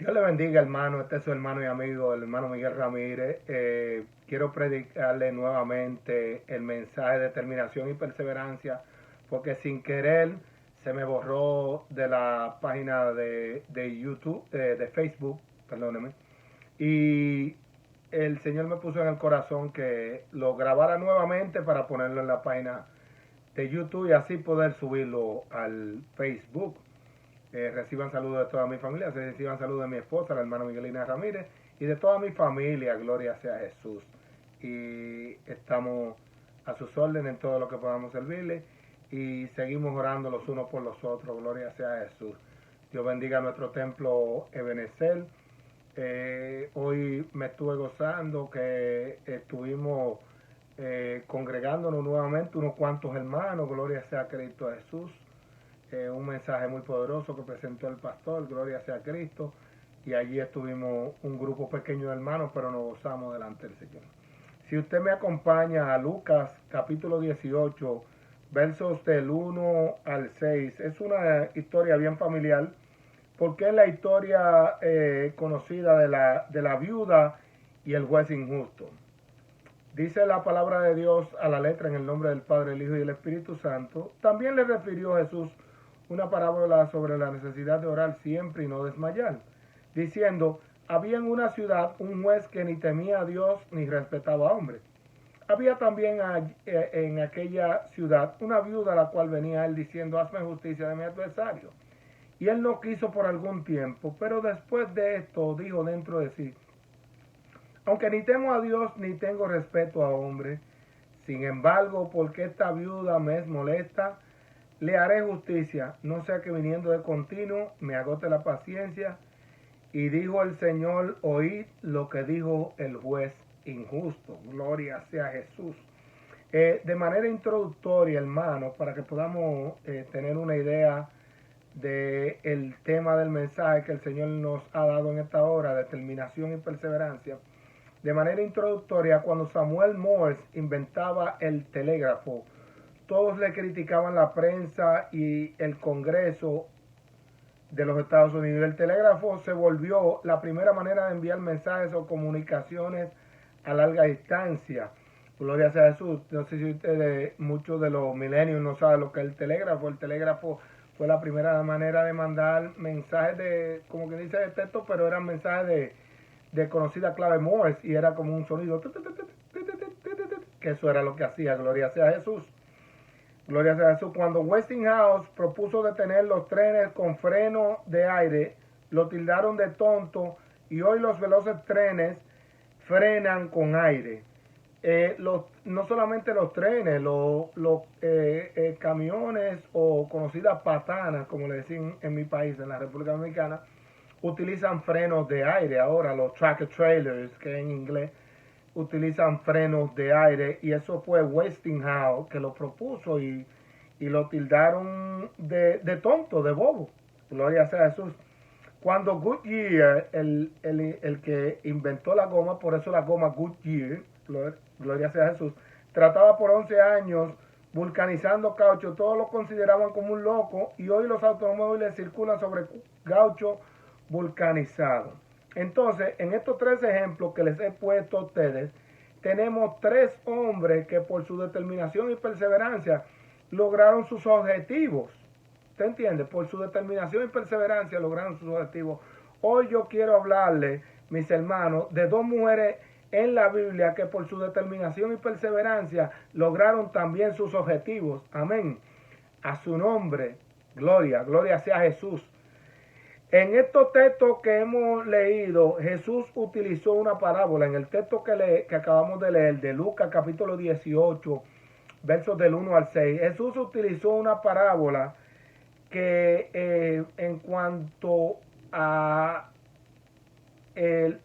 Dios le bendiga, hermano. Este es su hermano y amigo, el hermano Miguel Ramírez. Quiero predicarle nuevamente el mensaje de determinación y perseverancia, porque sin querer se me borró de la página de YouTube, de Facebook, perdóneme. Y el Señor me puso en el corazón que lo grabara nuevamente para ponerlo en la página de YouTube y así poder subirlo al Facebook. Reciban saludos de toda mi familia, reciban saludos de mi esposa, la hermana Miguelina Ramírez, y de toda mi familia, gloria sea Jesús. Y estamos a sus órdenes en todo lo que podamos servirle y seguimos orando los unos por los otros, gloria sea Jesús. Dios bendiga nuestro templo Ebenezer. Hoy me estuve gozando que estuvimos congregándonos nuevamente unos cuantos hermanos, gloria sea Cristo Jesús. Un mensaje muy poderoso que presentó el pastor, gloria sea Cristo, y allí estuvimos un grupo pequeño de hermanos, pero nos gozamos delante del Señor. Si usted me acompaña a Lucas capítulo 18, versos del 1 al 6, es una historia bien familiar, porque es la historia conocida de la viuda y el juez injusto. Dice la palabra de Dios a la letra en el nombre del Padre, el Hijo y el Espíritu Santo. También le refirió Jesús una parábola sobre la necesidad de orar siempre y no desmayar, diciendo, había en una ciudad un juez que ni temía a Dios ni respetaba a hombres. Había también en aquella ciudad una viuda a la cual venía él diciendo, hazme justicia de mi adversario. Y él no quiso por algún tiempo, pero después de esto dijo dentro de sí, aunque ni temo a Dios ni tengo respeto a hombres, sin embargo, porque esta viuda me es molesta, le haré justicia, no sea que viniendo de continuo me agote la paciencia. Y dijo el Señor, oíd lo que dijo el juez injusto. Gloria sea Jesús. De manera introductoria, hermano, para que podamos tener una idea del tema del mensaje que el Señor nos ha dado en esta hora, determinación y perseverancia. De manera introductoria, cuando Samuel Morse inventaba el telégrafo, todos le criticaban la prensa y el Congreso de los Estados Unidos. El telégrafo se volvió la primera manera de enviar mensajes o comunicaciones a larga distancia. Gloria sea a Jesús. No sé si ustedes, muchos de los milenios no saben lo que es el telégrafo. El telégrafo fue la primera manera de mandar mensajes de, como que dice, de texto, pero eran mensajes de conocida clave Morse y era como un sonido, que eso era lo que hacía. Gloria sea a Jesús. Gloria sea a Jesús. Cuando Westinghouse propuso detener los trenes con freno de aire, lo tildaron de tonto y hoy los veloces trenes frenan con aire. No solamente los trenes, los camiones o conocidas patanas, como le decían en mi país, en la República Dominicana, utilizan frenos de aire ahora, los tracker trailers, que en inglés utilizan frenos de aire, y eso fue Westinghouse que lo propuso y lo tildaron de tonto, de bobo. Gloria sea a Jesús. Cuando Goodyear, el que inventó la goma, por eso la goma Goodyear, gloria sea a Jesús, trataba por 11 años vulcanizando caucho, todos lo consideraban como un loco y hoy los automóviles circulan sobre caucho vulcanizado. Entonces, en estos tres ejemplos que les he puesto a ustedes, tenemos tres hombres que por su determinación y perseverancia lograron sus objetivos. ¿Usted entiende? Por su determinación y perseverancia lograron sus objetivos. Hoy yo quiero hablarle, mis hermanos, de dos mujeres en la Biblia que por su determinación y perseverancia lograron también sus objetivos. Amén. A su nombre, gloria, gloria sea Jesús. En estos textos que hemos leído, Jesús utilizó una parábola. En el texto que acabamos de leer, de Lucas capítulo 18, versos del 1 al 6, Jesús utilizó una parábola que en cuanto a el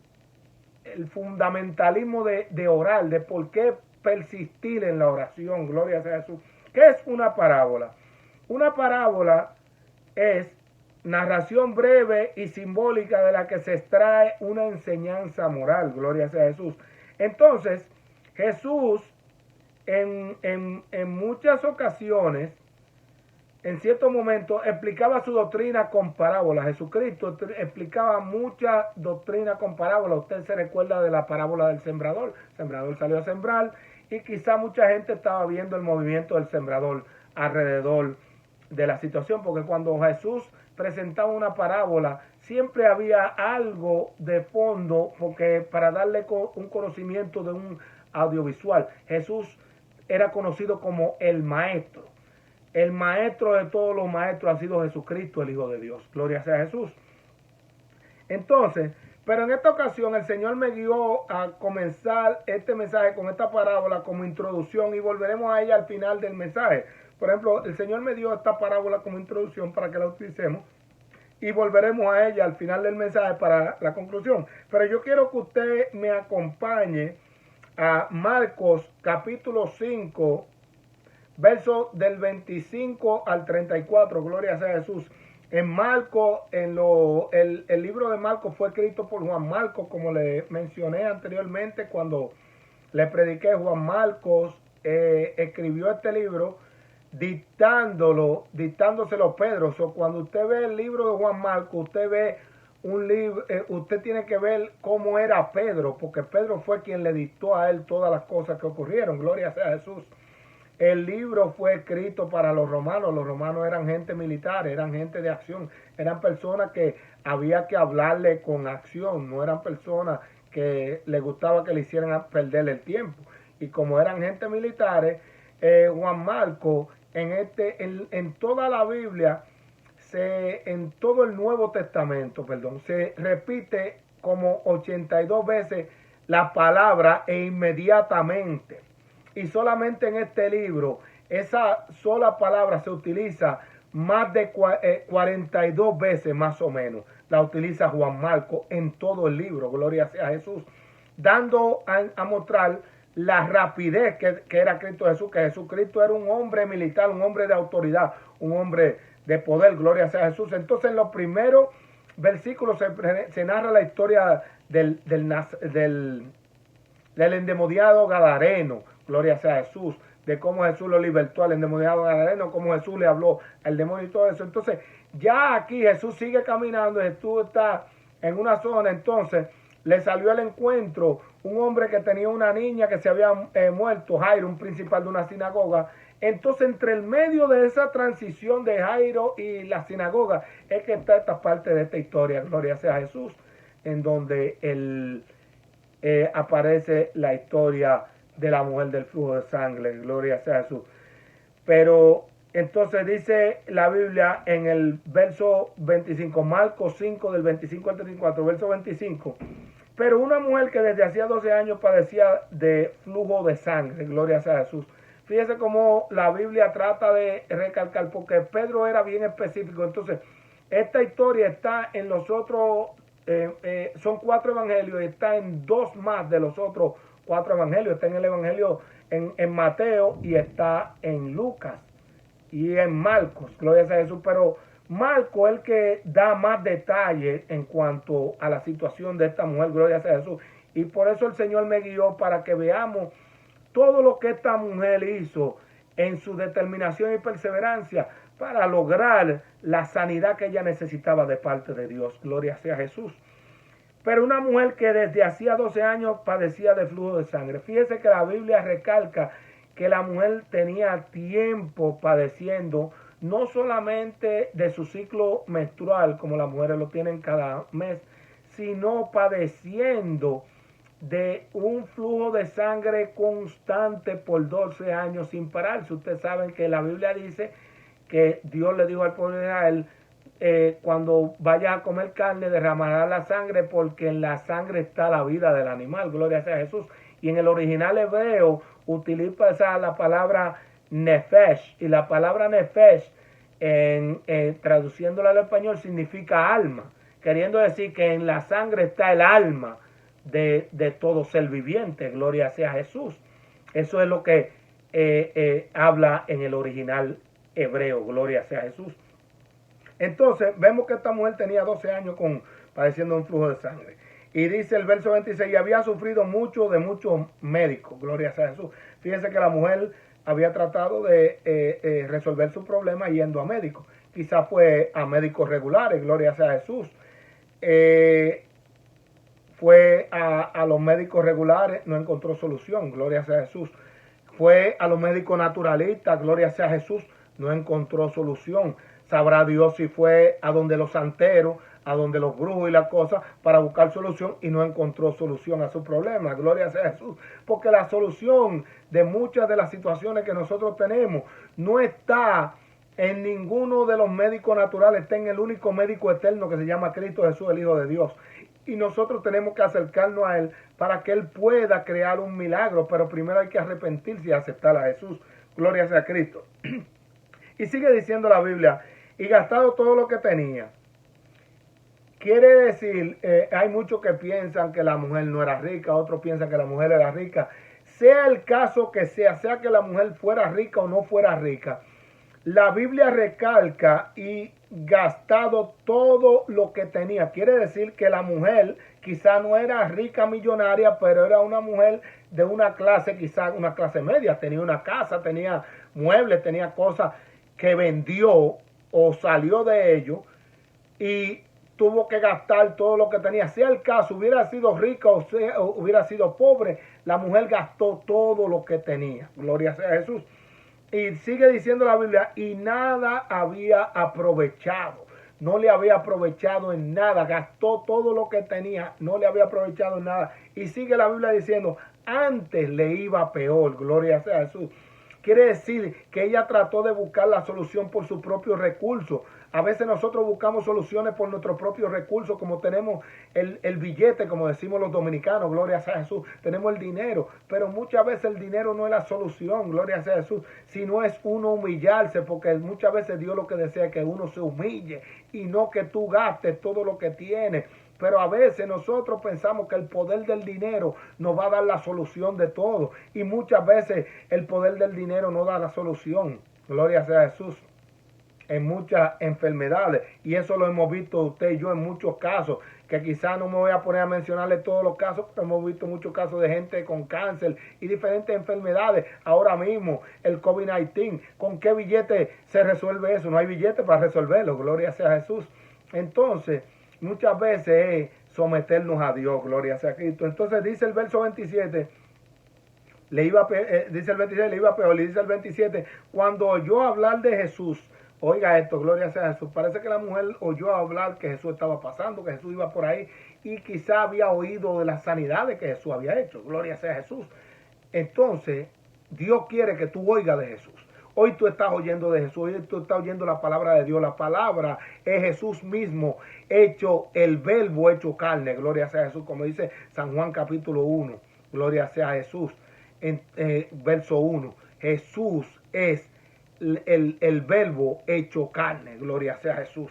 fundamentalismo de orar, de por qué persistir en la oración, gloria sea Jesús. ¿Qué es una parábola? Una parábola es narración breve y simbólica de la que se extrae una enseñanza moral, gloria sea Jesús. Entonces, Jesús en muchas ocasiones en ciertos momentos explicaba su doctrina con parábolas. Jesucristo explicaba mucha doctrina con parábolas. Usted se recuerda de la parábola del sembrador. El sembrador salió a sembrar y quizá mucha gente estaba viendo el movimiento del sembrador alrededor de la situación, porque cuando Jesús presentaba una parábola siempre había algo de fondo, porque para darle un conocimiento de un audiovisual. Jesús era conocido como el maestro. El maestro de todos los maestros ha sido Jesucristo, el Hijo de Dios. Gloria sea a Jesús. Entonces, pero en esta ocasión el Señor me guió a comenzar este mensaje con esta parábola como introducción, y volveremos a ella al final del mensaje. Por ejemplo, el Señor me dio esta parábola como introducción para que la utilicemos, y volveremos a ella al final del mensaje para la conclusión. Pero yo quiero que usted me acompañe a Marcos capítulo 5, versos del 25 al 34, gloria sea a Jesús. En Marcos, el libro de Marcos fue escrito por Juan Marcos, como le mencioné anteriormente cuando le prediqué. Juan Marcos escribió este libro dictándoselo a Pedro. Cuando usted ve el libro de Juan Marcos, usted ve un libro, usted tiene que ver cómo era Pedro, porque Pedro fue quien le dictó a él todas las cosas que ocurrieron. Gloria sea a Jesús. El libro fue escrito para los romanos. Los romanos eran gente militar, eran gente de acción, eran personas que había que hablarle con acción, no eran personas que les gustaba que le hicieran perder el tiempo. Y como eran gente militares, Juan Marcos en toda la Biblia, en todo el Nuevo Testamento, se repite como 82 veces la palabra e inmediatamente. Y solamente en este libro, esa sola palabra se utiliza más de 42 veces más o menos. La utiliza Juan Marcos en todo el libro, gloria sea a Jesús, dando a mostrar la rapidez que era Cristo Jesús, que Jesucristo era un hombre militar, un hombre de autoridad, un hombre de poder, gloria sea a Jesús. Entonces en los primeros versículos se narra la historia del endemoniado gadareno, gloria sea a Jesús, de cómo Jesús lo libertó al endemoniado gadareno, cómo Jesús le habló al demonio y todo eso. Entonces ya aquí Jesús sigue caminando, Jesús está en una zona. Entonces le salió al encuentro un hombre que tenía una niña que se había muerto, Jairo, un principal de una sinagoga. Entonces entre el medio de esa transición de Jairo y la sinagoga es que está esta parte de esta historia, gloria sea a Jesús, en donde aparece la historia de la mujer del flujo de sangre, gloria sea a Jesús. Pero entonces dice la Biblia en el verso 25, Marcos 5 del 25 al 34, verso 25, pero una mujer que desde hacía 12 años padecía de flujo de sangre, gloria sea a Jesús. Fíjese cómo la Biblia trata de recalcar, porque Pedro era bien específico. Entonces esta historia está en los otros, son 4 evangelios, y está en 2 más de los otros 4 evangelios. Está en el evangelio en Mateo, y está en Lucas y en Marcos, gloria sea a Jesús. Pero Marcos es el que da más detalles en cuanto a la situación de esta mujer, gloria sea a Jesús. Y por eso el Señor me guió para que veamos todo lo que esta mujer hizo en su determinación y perseverancia para lograr la sanidad que ella necesitaba de parte de Dios, gloria sea a Jesús. Pero una mujer que desde hacía 12 años padecía de flujo de sangre. Fíjese que la Biblia recalca que la mujer tenía tiempo padeciendo, no solamente de su ciclo menstrual, como las mujeres lo tienen cada mes, sino padeciendo de un flujo de sangre constante por 12 años sin pararse. Ustedes saben que la Biblia dice que Dios le dijo al pueblo de Israel, cuando vayas a comer carne derramará la sangre, porque en la sangre está la vida del animal, gloria sea a Jesús. Y en el original hebreo utiliza la palabra nefesh, y la palabra nefesh traduciéndola al español significa alma, queriendo decir que en la sangre está el alma de todo ser viviente, gloria sea a Jesús. Eso es lo que habla en el original hebreo, gloria sea a Jesús. Entonces vemos que esta mujer tenía 12 años padeciendo un flujo de sangre. Y dice el verso 26, y había sufrido mucho de muchos médicos, gloria sea a Jesús. Fíjense que la mujer había tratado de resolver su problema yendo a médicos. Quizás fue a médicos regulares, gloria sea a Jesús. Fue a los médicos regulares, no encontró solución, gloria sea a Jesús. Fue a los médicos naturalistas, gloria sea a Jesús, no encontró solución. Sabrá Dios si fue a donde los santeros, a donde los brujos y las cosas para buscar solución y no encontró solución a su problema, gloria sea a Jesús. Porque la solución de muchas de las situaciones que nosotros tenemos no está en ninguno de los médicos naturales, está en el único médico eterno que se llama Cristo Jesús, el Hijo de Dios. Y nosotros tenemos que acercarnos a Él para que Él pueda crear un milagro, pero primero hay que arrepentirse y aceptar a Jesús. Gloria sea a Cristo. Y sigue diciendo la Biblia, y gastado todo lo que tenía. Quiere decir, hay muchos que piensan que la mujer no era rica, otros piensan que la mujer era rica. Sea el caso que sea que la mujer fuera rica o no fuera rica, la Biblia recalca y gastado todo lo que tenía. Quiere decir que la mujer quizá no era rica millonaria, pero era una mujer de una clase, quizá una clase media. Tenía una casa, tenía muebles, tenía cosas que vendió o salió de ello y tuvo que gastar todo lo que tenía. Sea el caso, hubiera sido rica o hubiera sido pobre, la mujer gastó todo lo que tenía. Gloria sea a Jesús. Y sigue diciendo la Biblia, y nada había aprovechado. No le había aprovechado en nada. Gastó todo lo que tenía. No le había aprovechado en nada. Y sigue la Biblia diciendo, antes le iba peor. Gloria sea a Jesús. Quiere decir que ella trató de buscar la solución por sus propios recursos. A veces nosotros buscamos soluciones por nuestros propios recursos, como tenemos el billete, como decimos los dominicanos, gloria sea a Jesús, tenemos el dinero, pero muchas veces el dinero no es la solución, gloria sea a Jesús, sino es uno humillarse, porque muchas veces Dios lo que desea es que uno se humille y no que tú gastes todo lo que tienes. Pero a veces nosotros pensamos que el poder del dinero nos va a dar la solución de todo. Y muchas veces el poder del dinero no da la solución. Gloria sea a Jesús. En muchas enfermedades. Y eso lo hemos visto usted y yo en muchos casos. Que quizás no me voy a poner a mencionarle todos los casos, pero hemos visto muchos casos de gente con cáncer y diferentes enfermedades. Ahora mismo, el COVID-19. ¿Con qué billete se resuelve eso? No hay billete para resolverlo. Gloria sea a Jesús. Entonces, muchas veces es someternos a Dios, gloria sea a Cristo. Entonces dice el verso 27, dice el 26, le iba peor, le dice el 27, cuando oyó hablar de Jesús, oiga esto, gloria sea a Jesús, parece que la mujer oyó hablar que Jesús estaba pasando, que Jesús iba por ahí, y quizá había oído de las sanidades que Jesús había hecho, gloria sea a Jesús. Entonces, Dios quiere que tú oigas de Jesús. Hoy tú estás oyendo de Jesús, hoy tú estás oyendo la palabra de Dios. La palabra es Jesús mismo, hecho el verbo hecho carne. Gloria sea a Jesús, como dice San Juan capítulo 1. Gloria sea a Jesús, en verso 1. Jesús es el verbo hecho carne. Gloria sea a Jesús.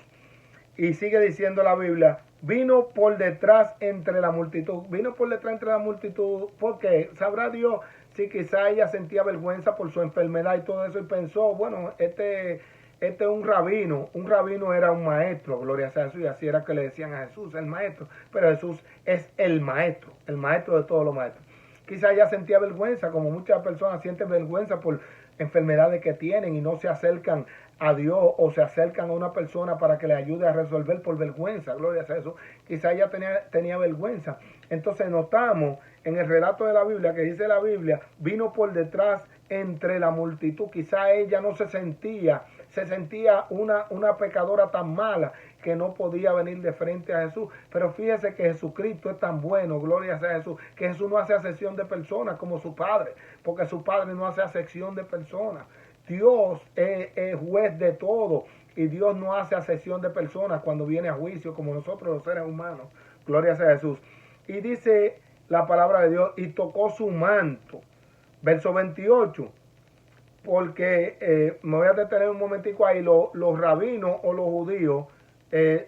Y sigue diciendo la Biblia, vino por detrás entre la multitud. Vino por detrás entre la multitud porque sabrá Dios si quizá ella sentía vergüenza por su enfermedad y todo eso y pensó, bueno, este es un rabino. Un rabino era un maestro, gloria sea a Jesús, y así era que le decían a Jesús, el maestro. Pero Jesús es el maestro de todos los maestros. Quizá ella sentía vergüenza, como muchas personas sienten vergüenza por enfermedades que tienen y no se acercan a Dios o se acercan a una persona para que le ayude a resolver por vergüenza, gloria a Jesús. Quizá ella tenía vergüenza. Entonces notamos en el relato de la Biblia que dice la Biblia, vino por detrás entre la multitud. Quizá ella no se sentía una pecadora tan mala que no podía venir de frente a Jesús. Pero fíjese que Jesucristo es tan bueno, gloria sea a Jesús, que Jesús no hace acepción de personas como su Padre, porque su Padre no hace acepción de personas. Dios es juez de todo y Dios no hace acepción de personas cuando viene a juicio como nosotros los seres humanos. Gloria sea a Jesús. Y dice la palabra de Dios, y tocó su manto. Verso 28. Porque me voy a detener un momentico ahí, los rabinos o los judíos,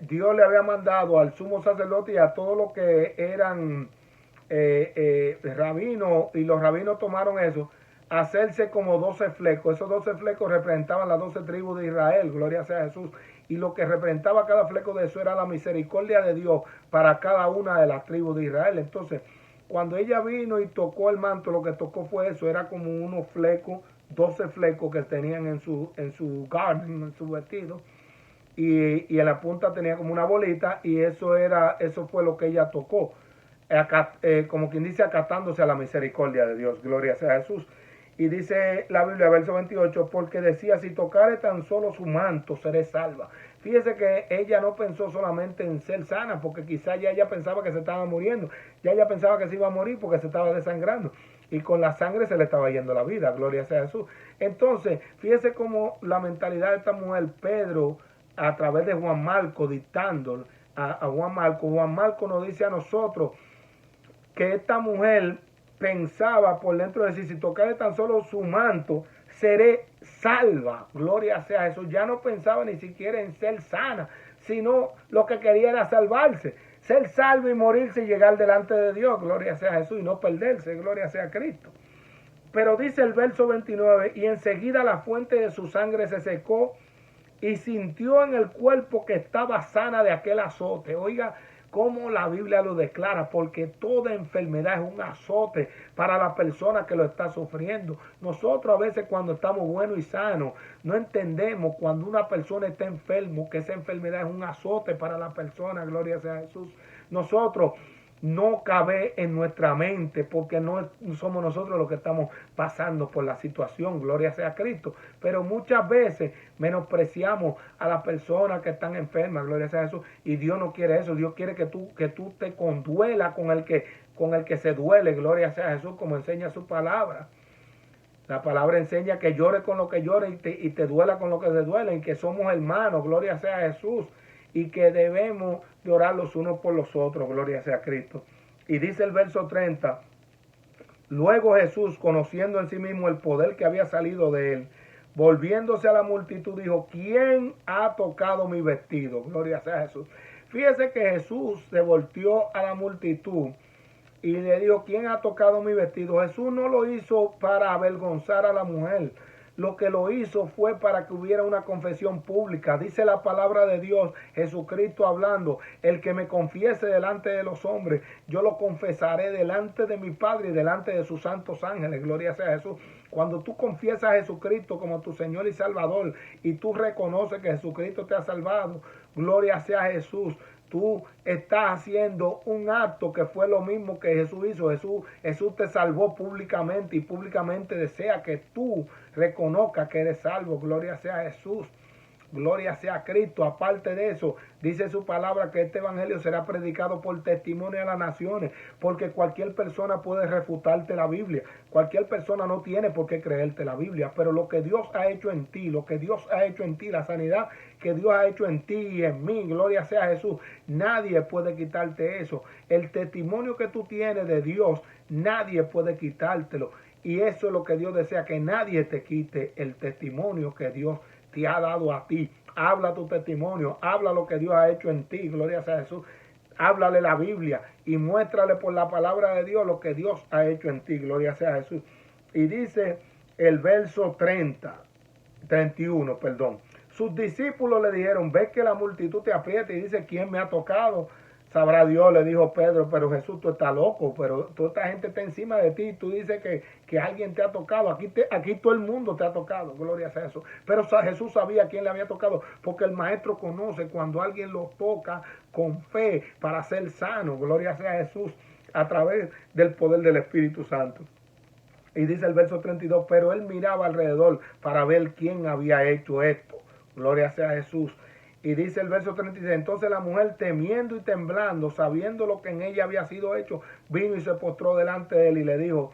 Dios le había mandado al sumo sacerdote y a todos los que eran rabinos, y los rabinos tomaron eso, hacerse como 12 flecos. Esos 12 flecos representaban las 12 tribus de Israel, gloria sea a Jesús. Y lo que representaba cada fleco de eso era la misericordia de Dios para cada una de las tribus de Israel. Entonces, cuando ella vino y tocó el manto, lo que tocó fue eso, era como unos flecos 12 flecos que tenían en su garden, en su vestido, y en la punta tenía como una bolita, y eso fue lo que ella tocó, como quien dice, acatándose a la misericordia de Dios. Gloria sea a Jesús. Y dice la Biblia, verso 28, porque decía, si tocare tan solo su manto, seré salva. Fíjese que ella no pensó solamente en ser sana, porque quizá ya ella pensaba que se estaba muriendo, ya ella pensaba que se iba a morir porque se estaba desangrando, y con la sangre se le estaba yendo la vida. Gloria sea a Jesús. Entonces, fíjese cómo la mentalidad de esta mujer, Pedro, a través de Juan Marco, dictando a Juan Marco nos dice a nosotros que esta mujer pensaba por dentro de sí, si tocaré tan solo su manto, seré salva. Gloria sea a Jesús. Ya no pensaba ni siquiera en ser sana, sino lo que quería era salvarse, ser salvo y morirse y llegar delante de Dios. Gloria sea a Jesús, y no perderse. Gloria sea a Cristo. Pero dice el verso 29, y enseguida la fuente de su sangre se secó, y sintió en el cuerpo que estaba sana de aquel azote. Oiga cómo la Biblia lo declara, porque toda enfermedad es un azote para la persona que lo está sufriendo. Nosotros a veces, cuando estamos buenos y sanos, no entendemos cuando una persona está enfermo, que esa enfermedad es un azote para la persona. Gloria sea a Jesús. Nosotros no cabe en nuestra mente, porque no somos nosotros los que estamos pasando por la situación. Gloria sea a Cristo. Pero muchas veces menospreciamos a las personas que están enfermas. Gloria sea a Jesús. Y Dios no quiere eso. Dios quiere que tú te conduelas con el que se duele. Gloria sea a Jesús, como enseña su palabra. La palabra enseña que llore con lo que llore y te duela con lo que te duele, y que somos hermanos. Gloria sea a Jesús. Y que debemos de orar los unos por los otros. Gloria sea a Cristo. Y dice el verso 30, luego Jesús, conociendo en sí mismo el poder que había salido de él, volviéndose a la multitud, dijo, ¿quién ha tocado mi vestido? Gloria sea a Jesús. Fíjese que Jesús se volteó a la multitud y le dijo, ¿quién ha tocado mi vestido? Jesús no lo hizo para avergonzar a la mujer. Lo que lo hizo fue para que hubiera una confesión pública. Dice la palabra de Dios, Jesucristo hablando, el que me confiese delante de los hombres, yo lo confesaré delante de mi Padre y delante de sus santos ángeles. Gloria sea a Jesús. Cuando tú confiesas a Jesucristo como tu Señor y Salvador, y tú reconoces que Jesucristo te ha salvado, gloria sea a Jesús, tú estás haciendo un acto que fue lo mismo que Jesús hizo. Jesús te salvó públicamente, y públicamente desea que tú reconozcas que eres salvo. Gloria sea a Jesús. Gloria sea a Cristo. Aparte de eso, dice su palabra que este evangelio será predicado por testimonio a las naciones, porque cualquier persona puede refutarte la Biblia. Cualquier persona no tiene por qué creerte la Biblia, pero lo que Dios ha hecho en ti, lo que Dios ha hecho en ti, la sanidad que Dios ha hecho en ti y en mí, gloria sea a Jesús, nadie puede quitarte eso. El testimonio que tú tienes de Dios, nadie puede quitártelo. Y eso es lo que Dios desea, que nadie te quite el testimonio que Dios te ha dado a ti. Habla tu testimonio, habla lo que Dios ha hecho en ti, gloria sea a Jesús. Háblale la Biblia y muéstrale por la palabra de Dios lo que Dios ha hecho en ti, gloria sea a Jesús. Y dice el verso 31, sus discípulos le dijeron, ves que la multitud te aprieta y dice, ¿quién me ha tocado? Sabrá Dios, le dijo Pedro, pero Jesús, tú estás loco, pero toda esta gente está encima de ti, tú dices que alguien te ha tocado, aquí todo el mundo te ha tocado, gloria sea a Jesús. Pero Jesús sabía quién le había tocado, porque el maestro conoce cuando alguien lo toca con fe para ser sano, gloria sea a Jesús, a través del poder del Espíritu Santo. Y dice el verso 32, pero él miraba alrededor para ver quién había hecho esto, gloria sea a Jesús. Y dice el verso 36, entonces la mujer, temiendo y temblando, sabiendo lo que en ella había sido hecho, vino y se postró delante de él y le dijo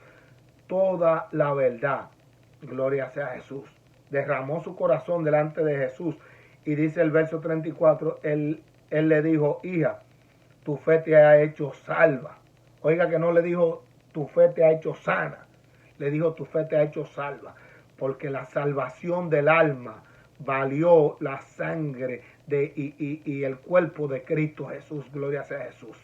toda la verdad. Gloria sea a Jesús. Derramó su corazón delante de Jesús. Y dice el verso 34, él le dijo, hija, tu fe te ha hecho salva. Oiga que no le dijo, tu fe te ha hecho sana. Le dijo, tu fe te ha hecho salva. Porque la salvación del alma valió la sangre y el cuerpo de Cristo Jesús. Gloria sea a Jesús.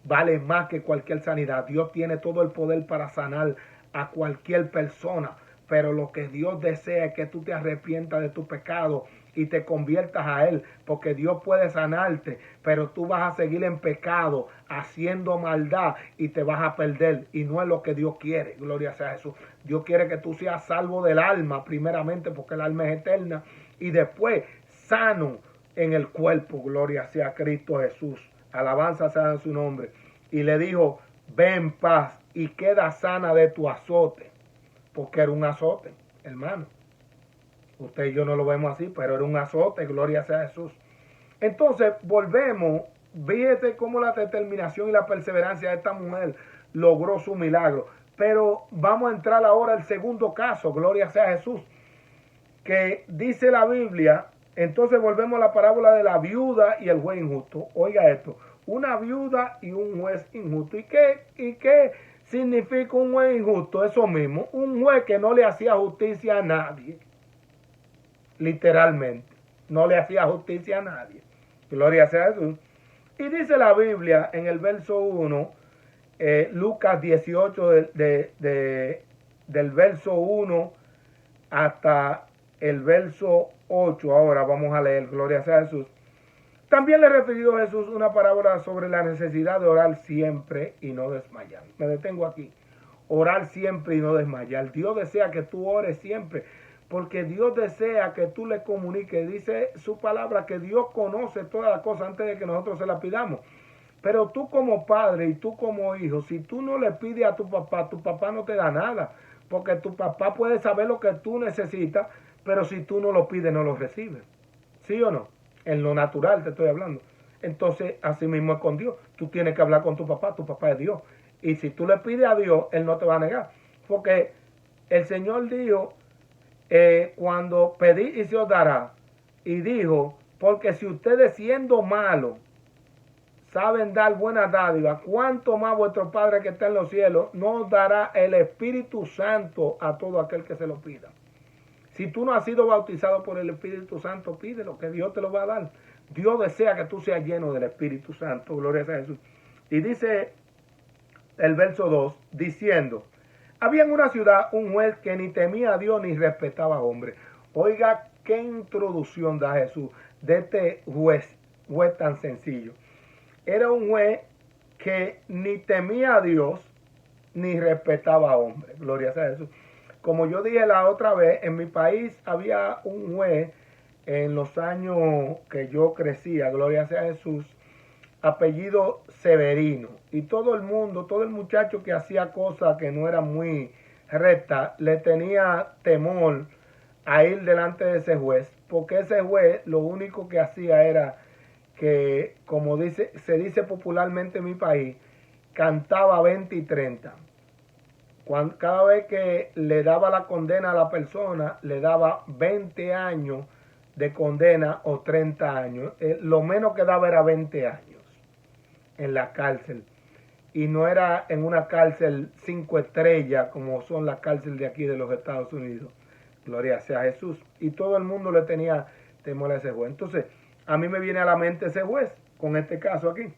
Vale más que cualquier sanidad. Dios tiene todo el poder para sanar a cualquier persona, pero lo que Dios desea es que tú te arrepientas de tu pecado y te conviertas a Él, porque Dios puede sanarte, pero tú vas a seguir en pecado, haciendo maldad y te vas a perder, y no es lo que Dios quiere. Gloria sea a Jesús. Dios quiere que tú seas salvo del alma, primeramente, porque el alma es eterna, y después sano en el cuerpo. Gloria sea a Cristo Jesús. Alabanza sea en su nombre. Y le dijo, ve en paz y queda sana de tu azote, porque era un azote, hermano. Usted y yo no lo vemos así, pero era un azote, gloria sea a Jesús. Entonces, volvemos, fíjate cómo la determinación y la perseverancia de esta mujer logró su milagro. Pero vamos a entrar ahora al segundo caso, gloria sea a Jesús, que dice la Biblia. Entonces volvemos a la parábola de la viuda y el juez injusto. Oiga esto, una viuda y un juez injusto. ¿Y qué significa un juez injusto? Eso mismo, un juez que no le hacía justicia a nadie. Literalmente, no le hacía justicia a nadie. Gloria sea a Jesús. Y dice la Biblia en el verso 1, Lucas 18, del verso 1 hasta el verso 8. Ahora vamos a leer, gloria sea a Jesús. También le refirió Jesús una parábola sobre la necesidad de orar siempre y no desmayar. Me detengo aquí. Orar siempre y no desmayar. Dios desea que tú ores siempre, porque Dios desea que tú le comuniques. Dice su palabra que Dios conoce todas las cosas antes de que nosotros se las pidamos. Pero tú como padre y tú como hijo, si tú no le pides a tu papá no te da nada. Porque tu papá puede saber lo que tú necesitas, pero si tú no lo pides, no lo recibes. ¿Sí o no? En lo natural te estoy hablando. Entonces, así mismo es con Dios. Tú tienes que hablar con tu papá es Dios. Y si tú le pides a Dios, Él no te va a negar. Porque el Señor dijo, cuando pedí y se os dará, y dijo, porque si ustedes siendo malos saben dar buenas dádivas, cuánto más vuestro Padre que está en los cielos nos dará el Espíritu Santo a todo aquel que se lo pida. Si tú no has sido bautizado por el Espíritu Santo, pídelo, que Dios te lo va a dar. Dios desea que tú seas lleno del Espíritu Santo, gloria a Jesús. Y dice el verso 2, diciendo, había en una ciudad un juez que ni temía a Dios ni respetaba a hombre. Oiga, qué introducción da Jesús de este juez tan sencillo. Era un juez que ni temía a Dios ni respetaba a hombre. Gloria sea a Jesús. Como yo dije la otra vez, en mi país había un juez en los años que yo crecía, gloria sea a Jesús, apellido Severino. Y todo el mundo, todo el muchacho que hacía cosas que no eran muy rectas, le tenía temor a ir delante de ese juez, porque ese juez lo único que hacía era que, como se dice popularmente en mi país, cantaba 20 y 30. Cada vez que le daba la condena a la persona, le daba 20 años de condena o 30 años. Lo menos que daba era 20 años en la cárcel. Y no era en una cárcel 5 estrellas como son las cárceles de aquí de los Estados Unidos. Gloria sea a Jesús. Y todo el mundo le tenía temor a ese juez. Entonces, a mí me viene a la mente ese juez, con este caso aquí.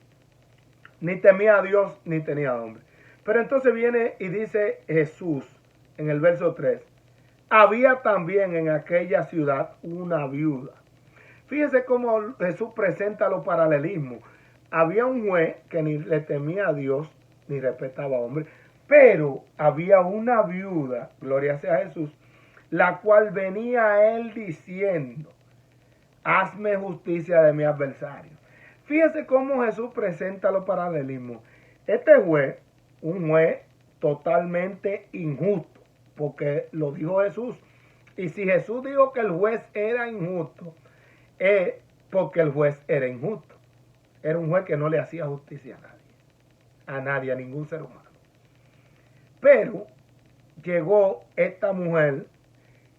Ni temía a Dios, ni tenía a hombre. Pero entonces viene y dice Jesús en el verso 3, había también en aquella ciudad una viuda. Fíjese cómo Jesús presenta los paralelismos. Había un juez que ni le temía a Dios, ni respetaba a hombre, pero había una viuda, gloria sea a Jesús, la cual venía a él diciendo, hazme justicia de mi adversario. Fíjese cómo Jesús presenta los paralelismos. Este juez, un juez totalmente injusto, porque lo dijo Jesús. Y si Jesús dijo que el juez era injusto, es porque el juez era injusto. Era un juez que no le hacía justicia a nadie, a ningún ser humano. Pero llegó esta mujer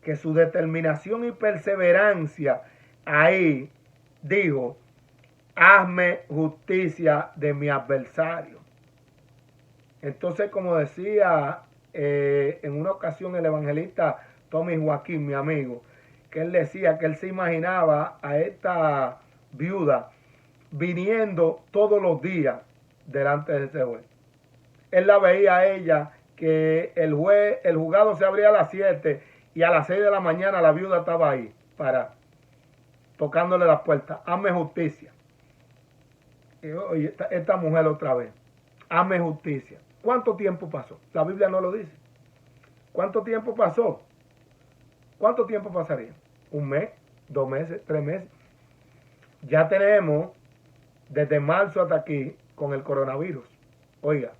que su determinación y perseverancia ahí dijo, hazme justicia de mi adversario. Entonces, como decía en una ocasión el evangelista Tommy Joaquín, mi amigo, que él decía que él se imaginaba a esta viuda viniendo todos los días delante de ese juez. Él la veía a ella que el juzgado se abría a las 7 y a las 6 de la mañana la viuda estaba ahí para. tocándole las puertas, hazme justicia. Y, oye, esta mujer otra vez, hazme justicia. ¿Cuánto tiempo pasó? La Biblia no lo dice. ¿Cuánto tiempo pasó? ¿Cuánto tiempo pasaría? ¿Un mes? ¿2 meses? ¿3 meses? Ya tenemos desde marzo hasta aquí con el coronavirus. Oiga,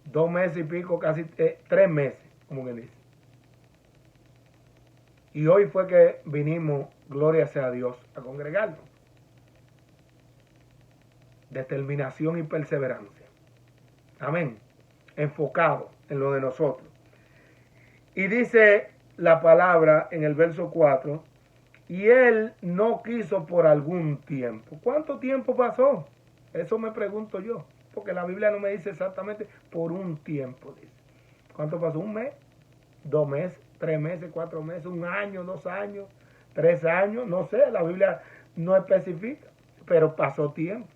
2 meses y pico, casi 3 meses, como que dice. Y hoy fue que vinimos, gloria sea a Dios, a congregarnos. Determinación y perseverancia. Amén. Enfocado en lo de nosotros. Y dice la palabra en el verso 4, y él no quiso por algún tiempo. ¿Cuánto tiempo pasó? Eso me pregunto yo, porque la Biblia no me dice exactamente por un tiempo. Dice. ¿Cuánto pasó? ¿1 mes? 2 meses, 3 meses, 4 meses, 1 año, 2 años, 3 años, no sé, la Biblia no especifica, pero pasó tiempo.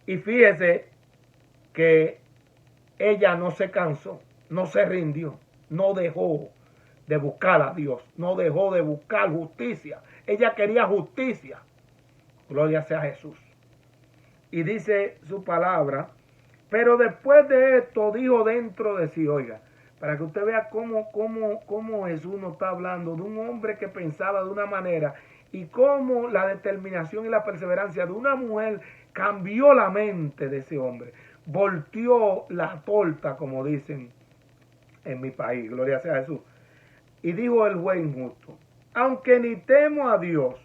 Y fíjese que ella no se cansó, no se rindió, no dejó de buscar a Dios, no dejó de buscar justicia. Ella quería justicia. Gloria sea a Jesús. Y dice su palabra, pero después de esto dijo dentro de sí, oiga, para que usted vea cómo Jesús nos está hablando de un hombre que pensaba de una manera y cómo la determinación y la perseverancia de una mujer cambió la mente de ese hombre, volteó la torta, como dicen en mi país, gloria sea a Jesús. Y dijo el juez injusto, aunque ni temo a Dios,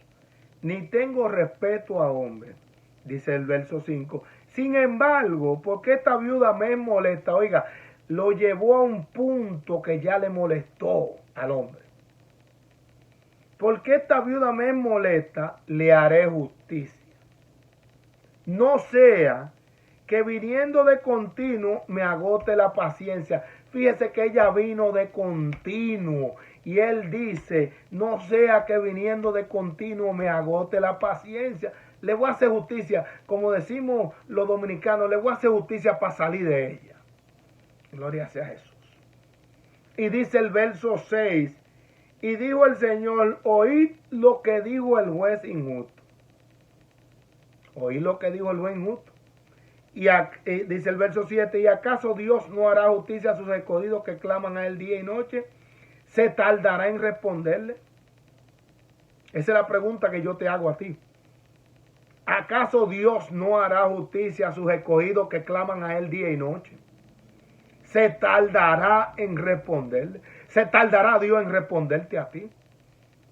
ni tengo respeto a hombres, dice el verso 5, sin embargo, porque esta viuda me molesta, oiga, lo llevó a un punto que ya le molestó al hombre. Porque esta viuda me molesta, le haré justicia. No sea que viniendo de continuo me agote la paciencia. Fíjese que ella vino de continuo. Y él dice, no sea que viniendo de continuo me agote la paciencia. Le voy a hacer justicia, como decimos los dominicanos, le voy a hacer justicia para salir de ella. Gloria sea a Jesús. Y dice el verso 6, y dijo el Señor, oíd lo que dijo el juez injusto. Oíd lo que dijo el juez injusto. Y dice el verso 7, ¿y acaso Dios no hará justicia a sus escogidos que claman a él día y noche? ¿Se tardará en responderle? Esa es la pregunta que yo te hago a ti. ¿Acaso Dios no hará justicia a sus escogidos que claman a él día y noche? ¿Se tardará en responderle? ¿Se tardará Dios en responderte a ti?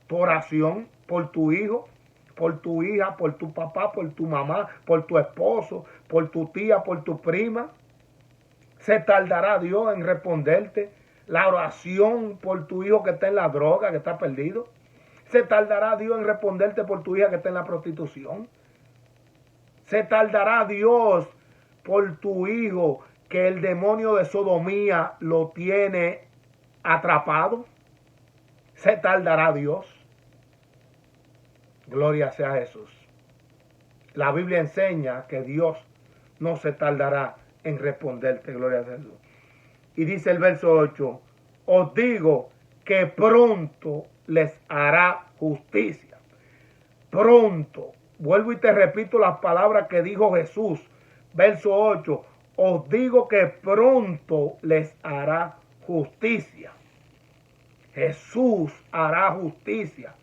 Tu oración por tu hijo, por tu hija, por tu papá, por tu mamá, por tu esposo, por tu tía, por tu prima. ¿Se tardará Dios en responderte la oración por tu hijo que está en la droga, que está perdido? ¿Se tardará Dios en responderte por tu hija que está en la prostitución? ¿Se tardará Dios por tu hijo que el demonio de sodomía lo tiene atrapado? ¿Se tardará Dios? Gloria sea a Jesús. La Biblia enseña que Dios no se tardará en responderte, gloria a Jesús. Y dice el verso 8, os digo que pronto les hará justicia. Pronto. Vuelvo y te repito las palabras que dijo Jesús. Verso 8, os digo que pronto les hará justicia. Jesús hará justicia.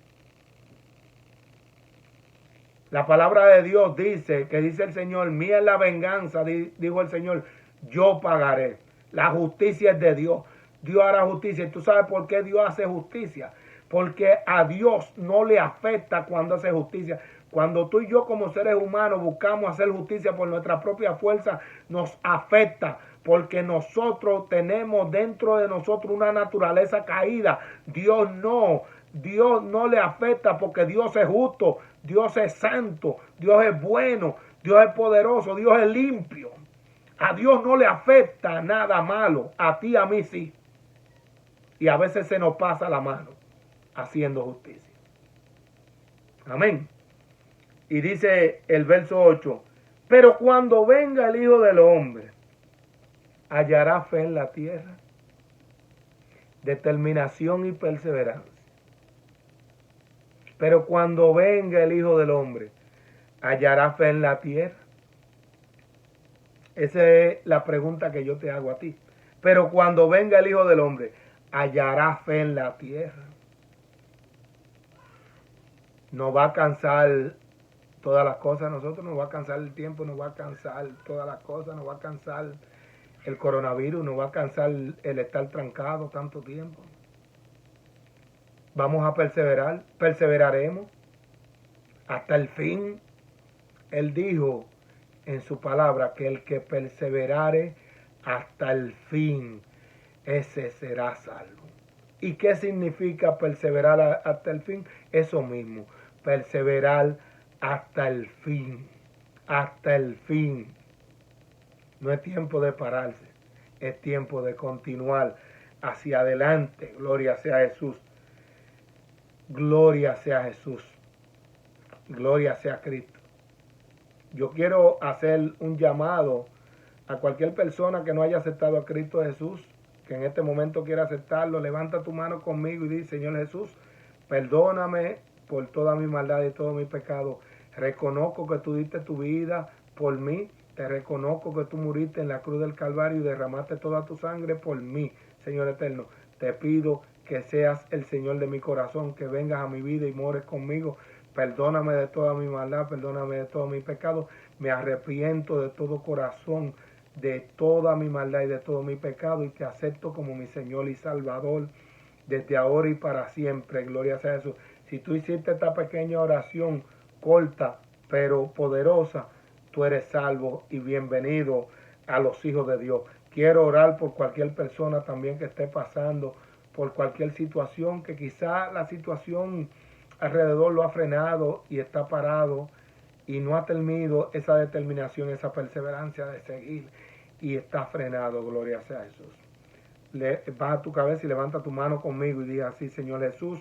La palabra de Dios dice, que dice el Señor, mía es la venganza, dijo el Señor, yo pagaré. La justicia es de Dios. Dios hará justicia. ¿Y tú sabes por qué Dios hace justicia? Porque a Dios no le afecta cuando hace justicia. Cuando tú y yo como seres humanos buscamos hacer justicia por nuestra propia fuerza, nos afecta. Porque nosotros tenemos dentro de nosotros una naturaleza caída. Dios no le afecta porque Dios es justo, Dios es santo, Dios es bueno, Dios es poderoso, Dios es limpio. A Dios no le afecta nada malo, a ti, a mí sí. Y a veces se nos pasa la mano haciendo justicia. Amén. Y dice el verso 8, pero cuando venga el Hijo del Hombre, hallará fe en la tierra, determinación y perseverancia. Pero cuando venga el Hijo del Hombre, ¿hallará fe en la tierra? Esa es la pregunta que yo te hago a ti. Pero cuando venga el Hijo del Hombre, ¿hallará fe en la tierra? Nos va a cansar todas las cosas, nosotros nos va a cansar el tiempo, nos va a cansar todas las cosas, nos va a cansar el coronavirus, nos va a cansar el estar trancado tanto tiempo. Vamos a perseverar, perseveraremos hasta el fin. Él dijo en su palabra que el que perseverare hasta el fin, ese será salvo. ¿Y qué significa perseverar hasta el fin? Eso mismo, perseverar hasta el fin, hasta el fin. No es tiempo de pararse, es tiempo de continuar hacia adelante. Gloria sea Jesús, gloria sea Jesús, gloria sea Cristo. Yo quiero hacer un llamado a cualquier persona que no haya aceptado a Cristo Jesús, que en este momento quiera aceptarlo. Levanta tu mano conmigo y dice: Señor Jesús, perdóname por toda mi maldad y todo mi pecado. Reconozco que tú diste tu vida por mí. Te reconozco que tú muriste en la cruz del Calvario y derramaste toda tu sangre por mí, Señor eterno. Te pido que seas el Señor de mi corazón, que vengas a mi vida y mores conmigo. Perdóname de toda mi maldad, perdóname de todo mi pecado. Me arrepiento de todo corazón de toda mi maldad y de todo mi pecado, y te acepto como mi Señor y Salvador desde ahora y para siempre. Gloria sea a Jesús. Si tú hiciste esta pequeña oración corta pero poderosa, tú eres salvo y bienvenido a los hijos de Dios. Quiero orar por cualquier persona también que esté pasando por cualquier situación, que quizá la situación alrededor lo ha frenado y está parado y no ha tenido esa determinación, esa perseverancia de seguir, y está frenado. Gloria sea a Jesús. Baja tu cabeza y levanta tu mano conmigo y diga así: Señor Jesús,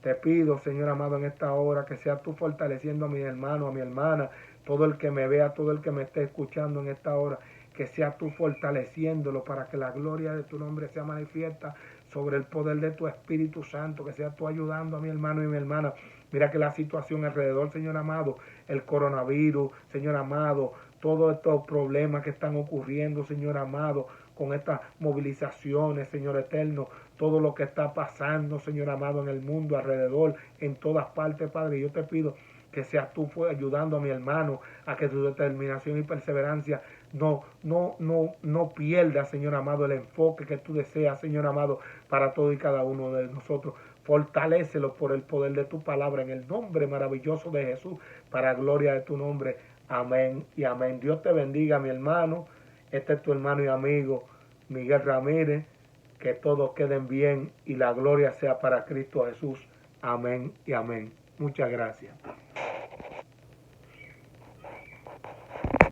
te pido, Señor amado, en esta hora que seas tú fortaleciendo a mi hermano, a mi hermana, todo el que me vea, todo el que me esté escuchando en esta hora, que seas tú fortaleciéndolo para que la gloria de tu nombre sea manifiesta sobre el poder de tu Espíritu Santo, que seas tú ayudando a mi hermano y mi hermana. Mira que la situación alrededor, Señor amado, el coronavirus, Señor amado, todos estos problemas que están ocurriendo, Señor amado, con estas movilizaciones, Señor eterno, todo lo que está pasando, Señor amado, en el mundo alrededor, en todas partes, Padre. Yo te pido que seas tú ayudando a mi hermano a que su determinación y perseverancia no pierda, Señor amado, el enfoque que tú deseas, Señor amado, para todo y cada uno de nosotros. Fortalécelo por el poder de tu palabra, en el nombre maravilloso de Jesús, para gloria de tu nombre. Amén y amén. Dios te bendiga, mi hermano. Este es tu hermano y amigo Miguel Ramírez. Que todos queden bien y la gloria sea para Cristo Jesús. Amén y amén. Muchas gracias.